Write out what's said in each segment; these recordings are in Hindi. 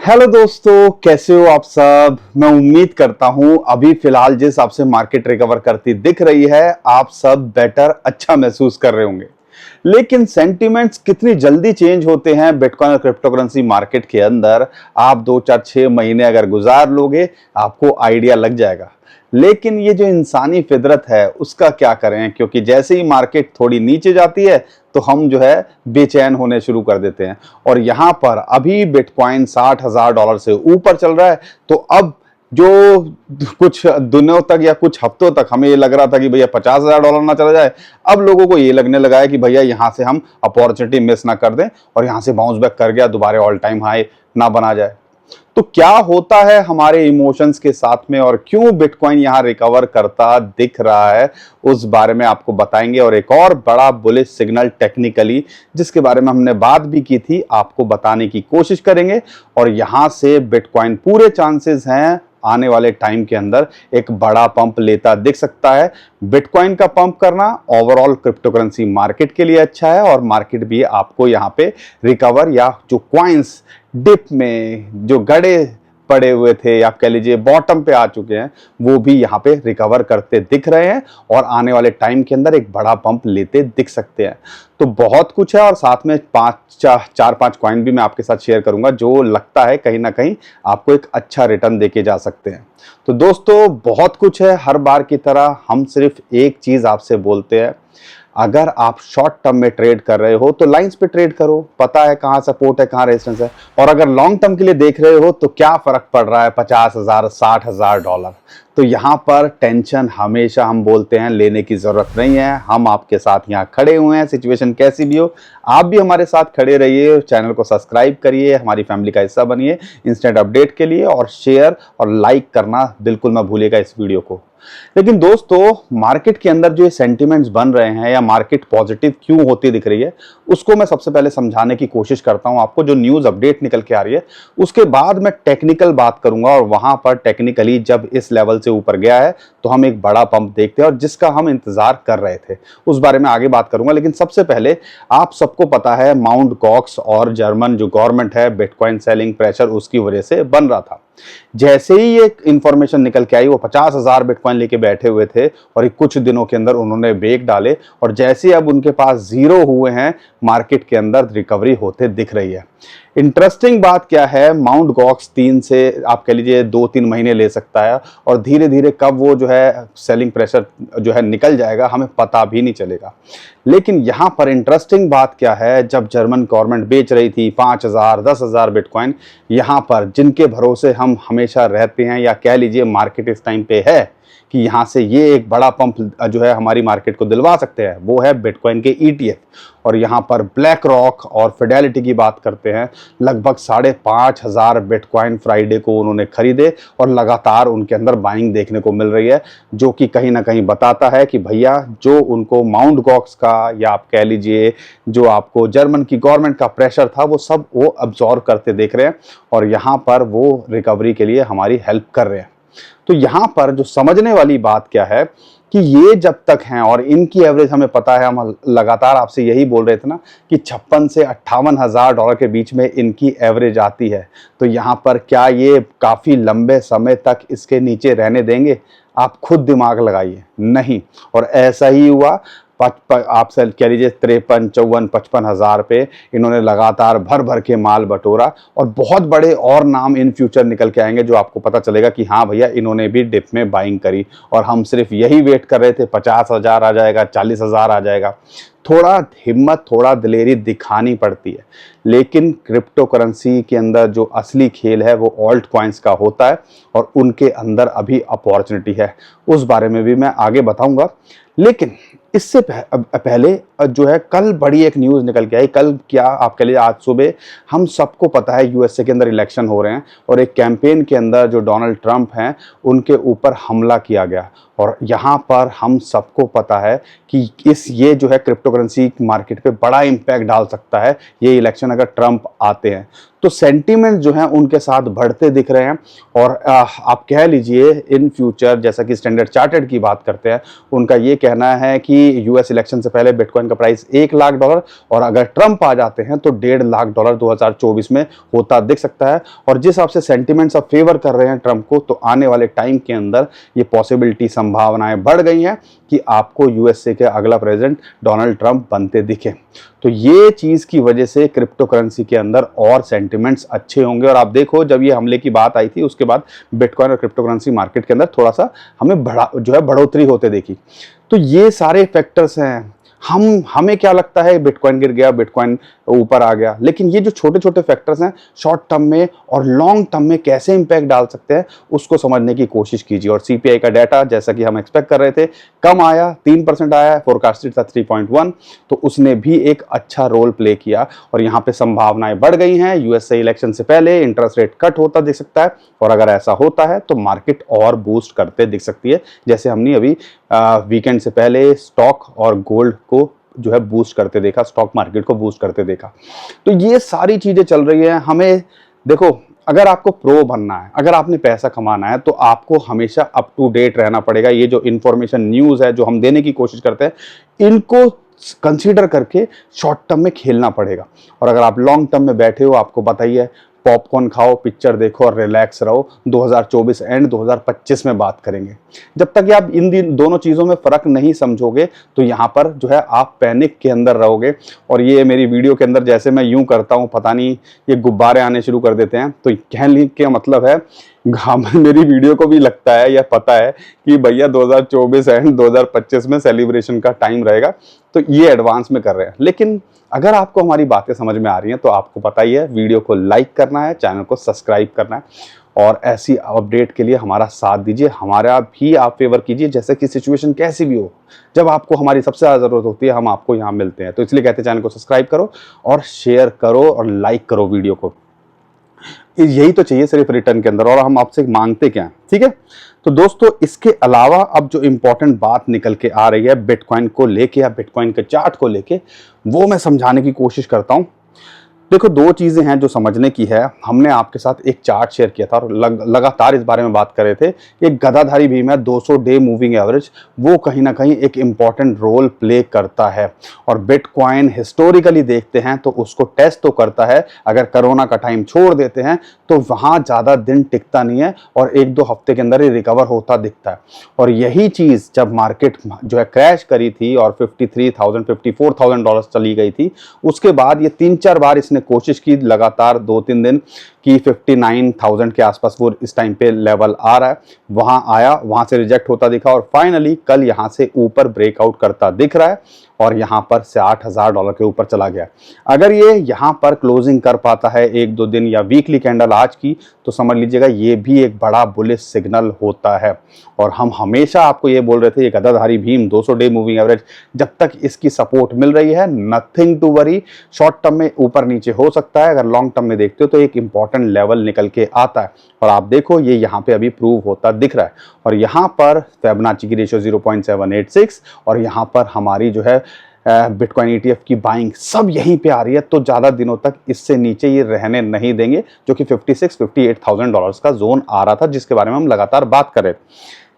हेलो दोस्तों, कैसे हो आप सब। मैं उम्मीद करता हूं अभी फिलहाल जिस हिसाब से मार्केट रिकवर करती दिख रही है, आप सब बेटर अच्छा महसूस कर रहे होंगे। लेकिन सेंटिमेंट्स कितनी जल्दी चेंज होते हैं बिटकॉइन और क्रिप्टो करेंसी मार्केट के अंदर, आप 2 4 6 महीने अगर गुजार लोगे आपको आइडिया लग जाएगा। लेकिन ये जो इंसानी फितरत है उसका क्या करें, क्योंकि जैसे ही मार्केट थोड़ी नीचे जाती है तो हम जो है बेचैन होने शुरू कर देते हैं। और यहां पर अभी बिटकॉइन $60,000 से ऊपर चल रहा है। तो अब जो कुछ दिनों तक या कुछ हफ्तों तक हमें ये लग रहा था कि भैया $50,000 ना चला जाए, अब लोगों को ये लगने लगा है कि भैया यहां से हम अपॉर्चुनिटी मिस ना कर दें और यहां से बाउंस बैक कर गया दोबारा ऑल टाइम हाई ना बना जाए। तो क्या होता है हमारे इमोशंस के साथ में और क्यों बिटकॉइन यहां रिकवर करता दिख रहा है, उस बारे में आपको बताएंगे। और एक और बड़ा बुलिश सिग्नल टेक्निकली जिसके बारे में हमने बात भी की थी, आपको बताने की कोशिश करेंगे। और यहां से बिटकॉइन पूरे चांसेस हैं आने वाले टाइम के अंदर एक बड़ा पंप लेता दिख सकता है। बिटकॉइन का पंप करना ओवरऑल क्रिप्टो करेंसी मार्केट के लिए अच्छा है और मार्केट भी आपको यहां पे रिकवर या जो कॉइन्स डिप में जो गड़े पड़े हुए थे, आप कह लीजिए बॉटम पे आ चुके हैं, वो भी यहाँ पे रिकवर करते दिख रहे हैं और आने वाले टाइम के अंदर एक बड़ा पंप लेते दिख सकते हैं। तो बहुत कुछ है और साथ में 4 5 कॉइन भी मैं आपके साथ शेयर करूंगा जो लगता है कहीं ना कहीं आपको एक अच्छा रिटर्न देके जा सकते हैं। तो दोस्तों बहुत कुछ है, हर बार की तरह हम सिर्फ एक चीज आपसे बोलते हैं, अगर आप शॉर्ट टर्म में ट्रेड कर रहे हो तो लाइंस पे ट्रेड करो, पता है कहां सपोर्ट है कहां रेजिस्टेंस है। और अगर लॉन्ग टर्म के लिए देख रहे हो तो क्या फर्क पड़ रहा है 50,000 $60,000। तो यहां पर टेंशन हमेशा हम बोलते हैं लेने की जरूरत नहीं है। हम आपके साथ यहां खड़े हुए हैं, सिचुएशन कैसी भी हो आप भी हमारे साथ खड़े रहिए। चैनल को सब्सक्राइब करिए, हमारी फैमिली का हिस्सा बनिए इंस्टेंट अपडेट के लिए, और शेयर और लाइक करना बिल्कुल मत भूलिएगा इस वीडियो को। लेकिन दोस्तों मार्केट के अंदर जो ये सेंटिमेंट्स बन रहे हैं या मार्केट पॉजिटिव क्यों होती दिख रही है, उसको मैं सबसे पहले समझाने की कोशिश करता हूं आपको। जो न्यूज़ अपडेट निकल के आ रही है उसके बाद मैं टेक्निकल बात करूंगा, और वहां पर टेक्निकली जब इस लेवल से ऊपर गया है तो हम एक बड़ा पंप देखते हैं और जिसका हम इंतजार कर रहे थे उस बारे में आगे बात करूंगा। लेकिन सबसे पहले आप सबको पता है माउंट गॉक्स और जर्मन जो गवर्नमेंट है बिटकॉइन सेलिंग प्रेशर उसकी वजह से बन रहा था। जैसे ही ये इंफॉर्मेशन निकल के आई वो 50,000 बिटकॉइन लेके बैठे हुए थे और कुछ दिनों के अंदर उन्होंने ब्रेक डाले, और जैसे अब उनके पास जीरो हुए हैं मार्केट के अंदर रिकवरी होते दिख रही है। इंटरेस्टिंग बात क्या है, माउंट गॉक्स 3 से आप कह लीजिए 2 3 महीने ले सकता है और धीरे धीरे कब वो जो है सेलिंग प्रेशर जो है निकल जाएगा हमें पता भी नहीं चलेगा। लेकिन यहां पर इंटरेस्टिंग बात क्या है, जब जर्मन गवर्नमेंट बेच रही थी 5,000 10,000 बिटकॉइन, यहां पर जिनके भरोसे हम हमेशा रहते हैं या कह लीजिए मार्केट इस टाइम पे है कि यहां से ये एक बड़ा पंप जो है हमारी मार्केट को दिलवा सकते हैं, वो है बिटकॉइन के ETF। और यहां पर ब्लैक रॉक और फिडेलिटी की बात करते हैं, लगभग 5,500 बिटकॉइन फ्राइडे को उन्होंने खरीदे और लगातार उनके अंदर बाइंग देखने को मिल रही है, जो कि कहीं ना कहीं बताता है कि भैया जो उनको माउंट गॉक्स का या आप कह लीजिए जो आपको जर्मन की गवर्नमेंट का प्रेशर था वो सब वो अब्जॉर्व करते देख रहे हैं और यहां पर वो रिकवरी के लिए हमारी हेल्प कर रहे हैं। तो यहां पर जो समझने वाली बात क्या है कि ये जब तक हैं और इनकी एवरेज हमें पता है, हम लगातार आपसे यही बोल रहे थे ना कि 56 से $58,000 के बीच में इनकी एवरेज आती है। तो यहां पर क्या ये काफी लंबे समय तक इसके नीचे रहने देंगे? आप खुद दिमाग लगाइए, नहीं। और ऐसा ही हुआ, आप कह लीजिए 53 54 55,000 पे इन्होंने लगातार भर भर के माल बटोरा, और बहुत बड़े और नाम इन फ्यूचर निकल के आएंगे जो आपको पता चलेगा कि हाँ भैया इन्होंने भी डिप में बाइंग करी और हम सिर्फ यही वेट कर रहे थे 50,000 आ जाएगा 40,000 आ जाएगा। थोड़ा हिम्मत थोड़ा दिलेरी दिखानी पड़ती है। लेकिन क्रिप्टो करेंसी के अंदर जो असली खेल है वो ऑल्ट कॉइन्स का होता है और उनके अंदर अभी अपॉर्चुनिटी है, उस बारे में भी मैं आगे बताऊंगा। लेकिन इससे पहले जो है कल बड़ी एक न्यूज़ निकल के आई। कल क्या आप कह लीजिए आज सुबह, हम सबको पता है यूएसए के अंदर इलेक्शन हो रहे हैं और एक कैंपेन के अंदर जो डोनाल्ड ट्रंप हैं उनके ऊपर हमला किया गया। और यहाँ पर हम सबको पता है कि ये जो है क्रिप्टो करेंसी मार्केट पे बड़ा इंपैक्ट डाल सकता है ये इलेक्शन अगर ट्रंप आते हैं। तो सेंटीमेंट जो है उनके साथ बढ़ते दिख रहे हैं। और आप कह लीजिए इन फ्यूचर, जैसा कि स्टैंडर्ड चार्टर्ड की बात करते हैं, उनका ये कहना है कि यूएस इलेक्शन से पहले बिटकॉइन का प्राइस $1 लाख, और अगर ट्रंप आ जाते हैं तो $1.5 लाख 2024 में होता दिख सकता है। और जिस हिसाब से सेंटीमेंट्स अब फेवर कर रहे हैं ट्रंप को, तो आने वाले टाइम के अंदर ये पॉसिबिलिटी, संभावनाएं बढ़ गई हैं कि आपको यूएसए के अगला प्रेसिडेंट डोनाल्ड ट्रंप बनते दिखे। तो ये चीज की वजह से क्रिप्टो करेंसी के अंदर और सेंटिमेंट्स अच्छे होंगे। और आप देखो, जब ये हमले की बात आई थी उसके बाद बिटकॉइन और क्रिप्टो करेंसी मार्केट के अंदर थोड़ा सा हमें बढ़ोतरी होते देखी। तो ये सारे फैक्टर्स हैं। हमें क्या लगता है, बिटकॉइन गिर गया, बिटकॉइन ऊपर आ गया, लेकिन ये जो छोटे छोटे फैक्टर्स हैं शॉर्ट टर्म में और लॉन्ग टर्म में कैसे इंपैक्ट डाल सकते हैं उसको समझने की कोशिश कीजिए। और सीपीआई का डाटा, जैसा कि हम एक्सपेक्ट कर रहे थे, कम आया, 3% आया, फोरकास्टेड था 3.1, तो उसने भी एक अच्छा रोल प्ले किया। और यहाँ पे संभावनाएं बढ़ गई हैं, यूएसए इलेक्शन से पहले इंटरेस्ट रेट कट होता दिख सकता है, और अगर ऐसा होता है तो मार्केट और बूस्ट करते दिख सकती है, जैसे हमने अभी वीकेंड से पहले स्टॉक और गोल्ड को जो है बूस्ट करते देखा, स्टॉक मार्केट को बूस्ट करते देखा। तो ये सारी चीजें चल रही हैं। हमें देखो, अगर आपको प्रो बनना है, अगर आपने पैसा कमाना है, तो आपको हमेशा अप टू डेट रहना पड़ेगा। ये जो इंफॉर्मेशन न्यूज़ है जो हम देने की कोशिश करते हैं, इनको कंसीडर करके शॉर्ट टर्म में खेलना पड़ेगा। और अगर आप लॉन्ग टर्म में बैठे हो, आपको बताइए, पॉपकॉर्न खाओ, पिक्चर देखो और रिलैक्स रहो। 2024 एंड 2025 में बात करेंगे। जब तक आप इन दोनों चीज़ों में फ़र्क नहीं समझोगे तो यहाँ पर जो है आप पैनिक के अंदर रहोगे। और ये मेरी वीडियो के अंदर जैसे मैं यूं करता हूँ, पता नहीं ये गुब्बारे आने शुरू कर देते हैं। तो कहने का मतलब है, मेरी वीडियो को भी लगता है या पता है कि भैया 2024 एंड 2025 में सेलिब्रेशन का टाइम रहेगा, तो ये एडवांस में कर रहे हैं। लेकिन अगर आपको हमारी बातें समझ में आ रही हैं तो आपको पता ही है, वीडियो को लाइक करना है, चैनल को सब्सक्राइब करना है, और ऐसी अपडेट के लिए हमारा साथ दीजिए, हमारा भी आप फेवर कीजिए। जैसे कि सिचुएशन कैसी भी हो, जब आपको हमारी सबसे ज़्यादा ज़रूरत होती है, हम आपको यहाँ मिलते हैं। तो इसलिए कहते हैं, चैनल को सब्सक्राइब करो और शेयर करो और लाइक करो वीडियो को। यही तो चाहिए सिर्फ रिटर्न के अंदर, और हम आपसे मांगते क्या हैं, ठीक है। तो दोस्तों, इसके अलावा अब जो इंपॉर्टेंट बात निकल के आ रही है बिटकॉइन को लेके या बिटकॉइन के चार्ट को लेके, वो मैं समझाने की कोशिश करता हूं। देखो, दो चीजें हैं जो समझने की है। हमने आपके साथ एक चार्ट शेयर किया था और लगातार इस बारे में बात कर रहे थे। एक गदाधारी भीम है, 200 डे मूविंग एवरेज, वो कहीं ना कहीं एक इंपॉर्टेंट रोल प्ले करता है। और बिटकॉइन हिस्टोरिकली देखते हैं तो उसको टेस्ट तो करता है। अगर कोरोना का टाइम छोड़ देते हैं तो वहां ज्यादा दिन टिकता नहीं है और 1-2 हफ्ते के अंदर ही रिकवर होता दिखता है। और यही चीज जब मार्केट जो है क्रैश करी थी और 53,000 $54,000 चली गई थी, उसके बाद ये 3-4 बार इसने कोशिश की लगातार 2-3 दिन की 59,000 के आसपास वो इस टाइम पे लेवल आ रहा है, वहां आया, वहां से रिजेक्ट होता दिखा और फाइनली कल यहां से ऊपर ब्रेकआउट करता दिख रहा है और यहां पर से $8,000 के ऊपर चला गया। अगर ये यहां पर क्लोजिंग कर पाता है 1-2 दिन या वीकली कैंडल आज की, तो समझ लीजिएगा ये भी एक बड़ा बुलिश सिग्नल होता है। और हम हमेशा आपको ये बोल रहे थे, ये गदाधारी भीम 200 डे मूविंग एवरेज, जब तक इसकी सपोर्ट मिल रही है, nothing to worry. Short term में ऊपर नीचे हो सकता है, अगर लॉन्ग टर्म में देखते हो तो एक इंपॉर्टेंट लेवल निकल के आता है। और आप देखो, ये यहाँ पे अभी प्रूव होता दिख रहा है। और यहाँ पर फिबोनाची की रेशियो 0.786 और यहाँ पर हमारी जो है बिटकॉइन ईटीएफ की बाइंग सब यहीं पे आ रही है। तो ज़्यादा दिनों तक इससे नीचे ये रहने नहीं देंगे, जो कि $56,000-58,000 का जोन आ रहा था, जिसके बारे में हम लगातार बात कर रहे थे।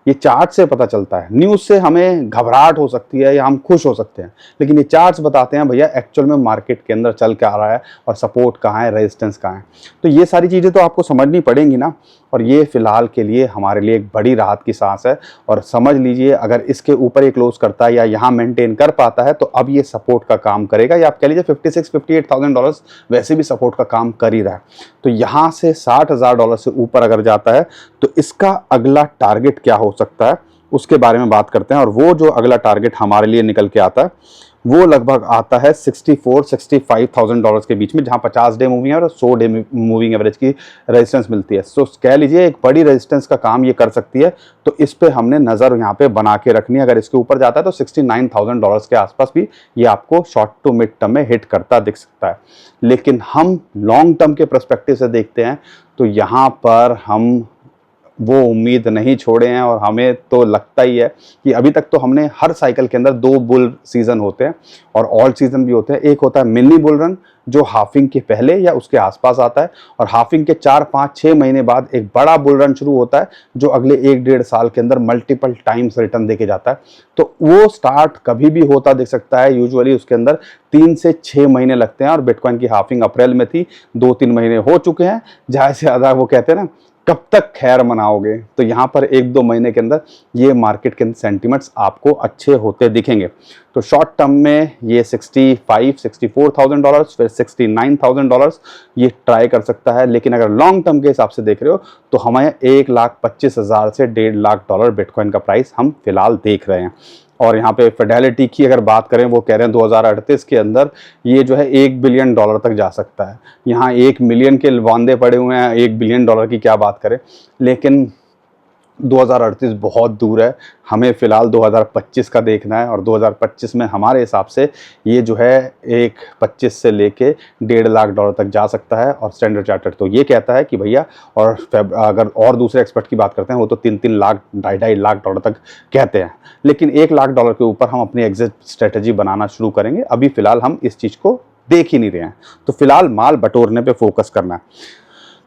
ये चार्ट से पता चलता है, न्यूज़ से हमें घबराहट हो सकती है या हम खुश हो सकते हैं, लेकिन ये चार्ट्स बताते हैं भैया एक्चुअल में मार्केट के अंदर चल के आ रहा है और सपोर्ट कहाँ है, रेजिस्टेंस कहाँ है। तो ये सारी चीज़ें तो आपको समझनी पड़ेंगी ना। और ये फिलहाल के लिए हमारे लिए एक बड़ी राहत की सांस है। और समझ लीजिए, अगर इसके ऊपर ये क्लोज करता है या यहाँ मेंटेन कर पाता है तो अब ये सपोर्ट का काम करेगा, या आप कह लीजिए $56,000-58,000 वैसे भी सपोर्ट का काम कर ही रहा है। तो यहाँ से $60,000 से ऊपर अगर जाता है तो इसका अगला टारगेट क्या हो सकता है, उसके बारे में बात करते हैं। और वो जो अगला टारगेट हमारे लिए निकल के आता है वो लगभग आता है $64,000-65,000 के बीच में, जहां 50 डे मूविंग एवरेज और 100 डे मूविंग एवरेज की रेजिस्टेंस मिलती है। सो कह लीजिए एक बड़ी रेजिस्टेंस का काम ये कर सकती है। तो इस पे हमने नज़र यहाँ पे बना के रखनी है। अगर इसके ऊपर जाता है तो $69,000 के आसपास भी ये आपको शॉर्ट टू मिड टर्म में हिट करता दिख सकता है। लेकिन हम लॉन्ग टर्म के परस्पेक्टिव से देखते हैं तो यहाँ पर हम वो उम्मीद नहीं छोड़े हैं और हमें तो लगता ही है कि अभी तक तो हमने हर साइकिल के अंदर 2 बुल सीजन होते हैं और ऑल सीजन भी होते हैं। एक होता है मिनी बुल रन जो हाफिंग के पहले या उसके आसपास आता है, और हाफिंग के 4, 5, 6 महीने बाद एक बड़ा बुल रन शुरू होता है जो अगले 1-1.5 साल के अंदर मल्टीपल टाइम्स रिटर्न देके जाता है। तो वो स्टार्ट कभी भी होता दिख सकता है। यूजुअली उसके अंदर 3 से 6 महीने लगते हैं और बिटकॉइन की हाफिंग अप्रैल में थी, 2-3 महीने हो चुके हैं। ज़्यादा से ज़्यादा वो कहते हैं ना, कब तक खैर मनाओगे। तो यहाँ पर 1-2 महीने के अंदर ये मार्केट के सेंटिमेंट्स आपको अच्छे होते दिखेंगे। तो शॉर्ट टर्म में ये $64,000 फिर $69,000 ये ट्राई कर सकता है। लेकिन अगर लॉन्ग टर्म के हिसाब से देख रहे हो तो हमें $1,25,000 से $1.5 बिटकॉइन का प्राइस हम फिलहाल देख रहे हैं। और यहाँ पे फिडेलिटी की अगर बात करें, वो कह रहे हैं 2038 के अंदर ये जो है $1 बिलियन तक जा सकता है। यहाँ 1 मिलियन के वांदे पड़े हुए हैं, $1 बिलियन की क्या बात करें। लेकिन 2038 बहुत दूर है, हमें फ़िलहाल 2025 का देखना है। और 2025 में हमारे हिसाब से ये जो है 1.25 से लेके $1.5 तक जा सकता है। और स्टैंडर्ड चार्टर्ड तो ये कहता है कि भैया, और अगर और दूसरे एक्सपर्ट की बात करते हैं वो तो 3-3 लाख, $2.5 लाख तक कहते हैं। लेकिन $1 लाख के ऊपर हम अपनी एग्जिट स्ट्रेटेजी बनाना शुरू करेंगे। अभी फ़िलहाल हम इस चीज़ को देख ही नहीं रहे हैं, तो फिलहाल माल बटोरने पे फोकस करना है।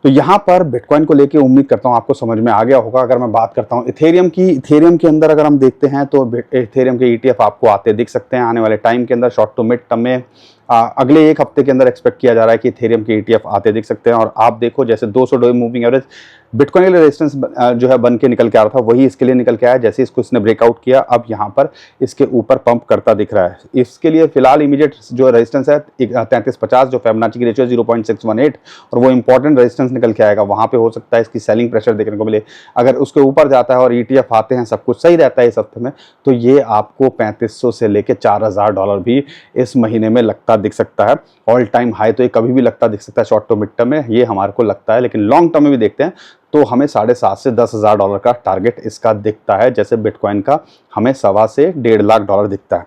तो यहाँ पर बिटकॉइन को लेके उम्मीद करता हूँ आपको समझ में आ गया होगा। अगर मैं बात करता हूँ इथेरियम की, इथेरियम के अंदर अगर हम देखते हैं तो इथेरियम के ETF आपको आते दिख सकते हैं आने वाले टाइम के अंदर। शॉर्ट टू मिड टर्म में अगले 1 हफ्ते के अंदर एक्सपेक्ट किया जा रहा है कि इथेरियम के ETF आते दिख सकते हैं। और आप देखो जैसे 200 डे मूविंग एवरेज बिटकॉइन के लिए रेजिस्टेंस जो है बन के निकल के आ रहा था, वही इसके लिए निकल के आया। जैसे इसको इसने ब्रेकआउट किया, अब यहाँ पर इसके ऊपर पंप करता दिख रहा है। इसके लिए फिलहाल इमीडिएट जो रेजिस्टेंस है 3350, जो फिबोनाची की रेशियो 0.618, और वो इंपॉर्टेंट रेजिस्टेंस निकल के आएगा। वहाँ पे हो सकता है इसकी सेलिंग प्रेशर देखने को मिले। अगर उसके ऊपर जाता है और ETF आते हैं, सब कुछ सही रहता है इस हफ्ते में, तो ये आपको $3500 से लेके $4000 भी इस महीने में लगता दिख सकता है। ऑल टाइम हाई तो ये कभी भी लगता दिख सकता है शॉर्ट टू मिड टर्म में, ये हमारे को लगता है। लेकिन लॉन्ग टर्म में भी देखते हैं तो हमें $7,500 से $10,000 का टारगेट इसका दिखता है, जैसे बिटकॉइन का हमें $1.25 से $1.5 लाख दिखता है।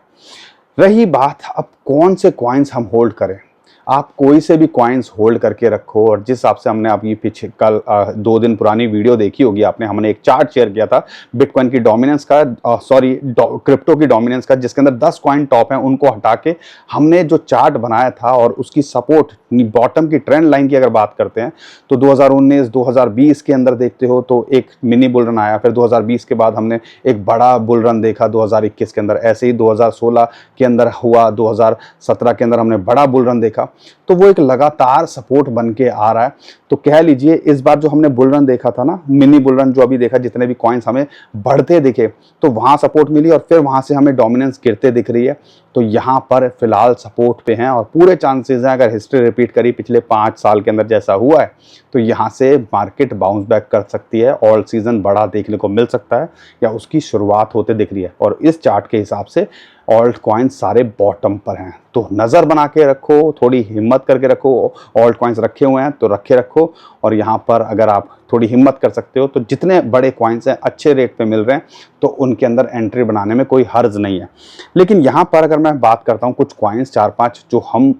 रही बात अब कौन से कॉइन्स हम होल्ड करें, आप कोई से भी कॉइन्स होल्ड करके रखो। और जिस हिसाब से हमने अभी पीछे कल 2 दिन पुरानी वीडियो देखी होगी आपने, हमने एक चार्ट शेयर किया था बिटकॉइन की डोमिनेंस का, क्रिप्टो की डोमिनेंस का, जिसके अंदर 10 कॉइन टॉप हैं, उनको हटा के हमने जो चार्ट बनाया था और उसकी सपोर्ट बॉटम की ट्रेंड लाइन की अगर बात करते हैं तो 2019-2020 के अंदर देखते हो तो एक मिनी बुल रन आया। फिर 2020 के बाद हमने एक बड़ा बुल रन देखा 2021 के अंदर। ऐसे ही 2016 के अंदर हुआ, 2017 के अंदर हमने बड़ा बुल रन देखा। तो वो एक लगातार सपोर्ट बन के आ रहा है। तो कह लीजिए इस बार जो हमने बुल रन देखा था ना, मिनी बुल रन जो अभी देखा, जितने भी कॉइन्स हमें बढ़ते दिखे तो वहां सपोर्ट मिली और फिर वहां से हमें डोमिनेंस गिरते दिख रही है। तो यहाँ पर फिलहाल सपोर्ट पे हैं और पूरे चांसेस हैं, अगर हिस्ट्री रिपीट करी पिछले 5 साल के अंदर जैसा हुआ है, तो यहाँ से मार्केट बाउंस बैक कर सकती है। ऑल सीजन बड़ा देखने को मिल सकता है या उसकी शुरुआत होते दिख रही है। और इस चार्ट के हिसाब से ऑल्ट कॉइन्स सारे बॉटम पर हैं, तो नज़र बना के रखो, थोड़ी हिम्मत करके रखो। ऑल्ट कॉइन्स रखे हुए हैं तो रखे रखो। और यहाँ पर अगर आप थोड़ी हिम्मत कर सकते हो तो जितने बड़े कॉइन्स हैं अच्छे रेट पे मिल रहे हैं तो उनके अंदर एंट्री बनाने में कोई हर्ज नहीं है। लेकिन यहाँ पर अगर मैं बात करता हूँ कुछ कॉइन्स 4-5 जो हम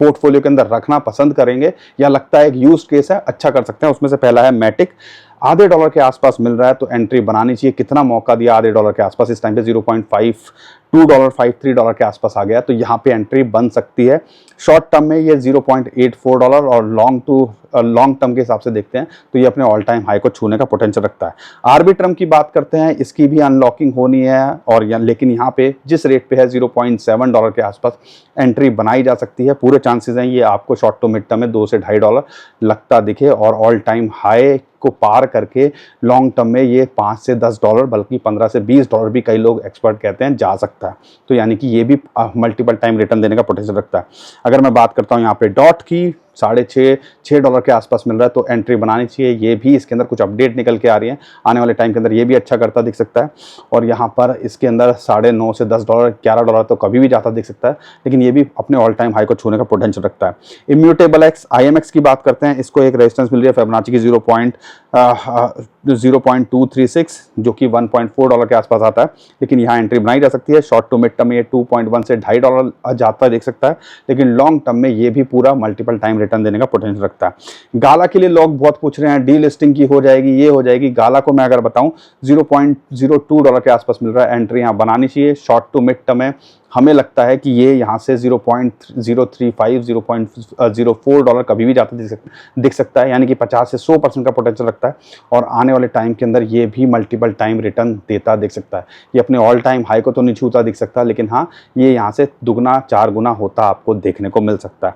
पोर्टफोलियो के अंदर रखना पसंद करेंगे या लगता है एक यूज केस है, अच्छा कर सकते हैं, उसमें से पहला है मैटिक। $0.5 के आसपास मिल रहा है तो एंट्री बनानी चाहिए। कितना मौका दिया, $0.5 के आसपास, इस टाइम पे 0.52 $53 के आसपास आ गया, तो यहाँ पे एंट्री बन सकती है। शॉर्ट टर्म में ये $0.84 और लॉन्ग टर्म के हिसाब से देखते हैं तो ये अपने ऑल टाइम हाई को छूने का पोटेंशियल रखता है। आर्बिट्रम की बात करते हैं, इसकी भी अनलॉकिंग होनी है और लेकिन यहाँ पे जिस रेट पे है $0.7 के आसपास एंट्री बनाई जा सकती है। पूरे चांसेस हैं ये आपको शॉर्ट टू मिड टर्म में $2 से $2.5 लगता दिखे और ऑल टाइम हाई को पार करके लॉन्ग टर्म में ये $5 से $10 बल्कि $15 से $20 भी कई लोग एक्सपर्ट कहते हैं जा सकता है। तो यानी कि ये भी मल्टीपल टाइम रिटर्न देने का पोटेंशियल रखता है। अगर मैं बात करता हूँ यहाँ पे डॉट की, $6.5 के आसपास मिल रहा है तो एंट्री बनानी चाहिए। ये भी इसके अंदर कुछ अपडेट निकल के आ रही है आने वाले टाइम के अंदर, ये भी अच्छा करता दिख सकता है। और यहाँ पर इसके अंदर $9.5 से $10 $11 तो कभी भी जाता दिख सकता है, लेकिन ये भी अपने ऑल टाइम हाई को छूने का पोटेंशियल रखता है। इम्यूटेबल एक्स IMX की बात करते हैं, इसको एक रेजिस्टेंस मिल रही है फिबोनाची की 0.236 जो कि $1.4 के आसपास आता है, लेकिन यहाँ एंट्री बनाई जा सकती है। शॉर्ट टू मिड टर्म में ये 2.1 से $2.5 जाता है, देख सकता है, लेकिन लॉन्ग टर्म में ये भी पूरा मल्टीपल टाइम रिटर्न देने का पोटेंशियल रखता है। गाला के लिए लोग बहुत पूछ रहे हैं डी लिस्टिंग की हो जाएगी, ये हो जाएगी। गाला को मैं अगर बताऊं $0.02 के आसपास मिल रहा है, एंट्री यहाँ बनानी चाहिए। शॉर्ट टू मिड टर्म में हमें लगता है कि ये यहाँ से 0.035 $0.04 कभी भी जाता दिख सकता है, यानी कि 50 से 100% का पोटेंशियल रखता है और आने वाले टाइम के अंदर ये भी मल्टीपल टाइम रिटर्न देता दिख सकता है। ये अपने ऑल टाइम हाई को तो नहीं छूता दिख सकता, लेकिन हाँ ये यहाँ से दुगना 4 गुना होता आपको देखने को मिल सकता है।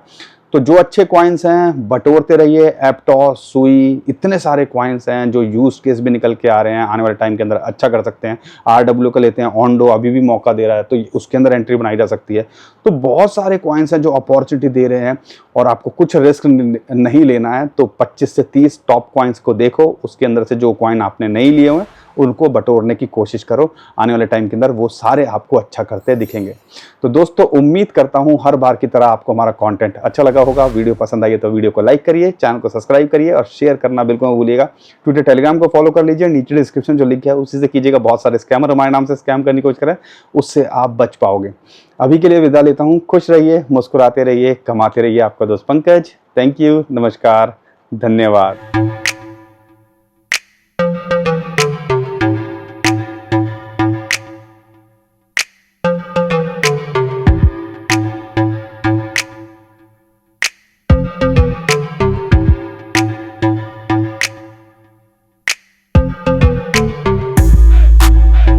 तो जो अच्छे कॉइन्स हैं बटोरते रहिए। एप्टॉस, सुई, इतने सारे कॉइन्स हैं जो यूज केस भी निकल के आ रहे हैं, आने वाले टाइम के अंदर अच्छा कर सकते हैं। RW का लेते हैं, ओंडो अभी भी मौका दे रहा है, तो उसके अंदर एंट्री बनाई जा सकती है। तो बहुत सारे कॉइन्स हैं जो अपॉर्चुनिटी दे रहे हैं और आपको कुछ रिस्क नहीं लेना है। तो 25 से 30 टॉप कॉइन्स को देखो, उसके अंदर से जो कॉइन आपने नहीं लिए हुए उनको बटोरने की कोशिश करो। आने वाले टाइम के अंदर वो सारे आपको अच्छा करते दिखेंगे। तो दोस्तों उम्मीद करता हूं हर बार की तरह आपको हमारा कंटेंट अच्छा लगा होगा। वीडियो पसंद आई तो वीडियो को लाइक करिए, चैनल को सब्सक्राइब करिए और शेयर करना बिल्कुल मत भूलिएगा। ट्विटर, टेलीग्राम को फॉलो कर लीजिए, नीचे डिस्क्रिप्शन जो लिंक है उसी से कीजिएगा। बहुत सारे स्कैमर हमारे नाम से स्कैम करने की कोशिश करें, उससे आप बच पाओगे। अभी के लिए विदा लेता हूँ। खुश रहिए, मुस्कुराते रहिए, कमाते रहिए। आपका दोस्त पंकज। थैंक यू, नमस्कार, धन्यवाद।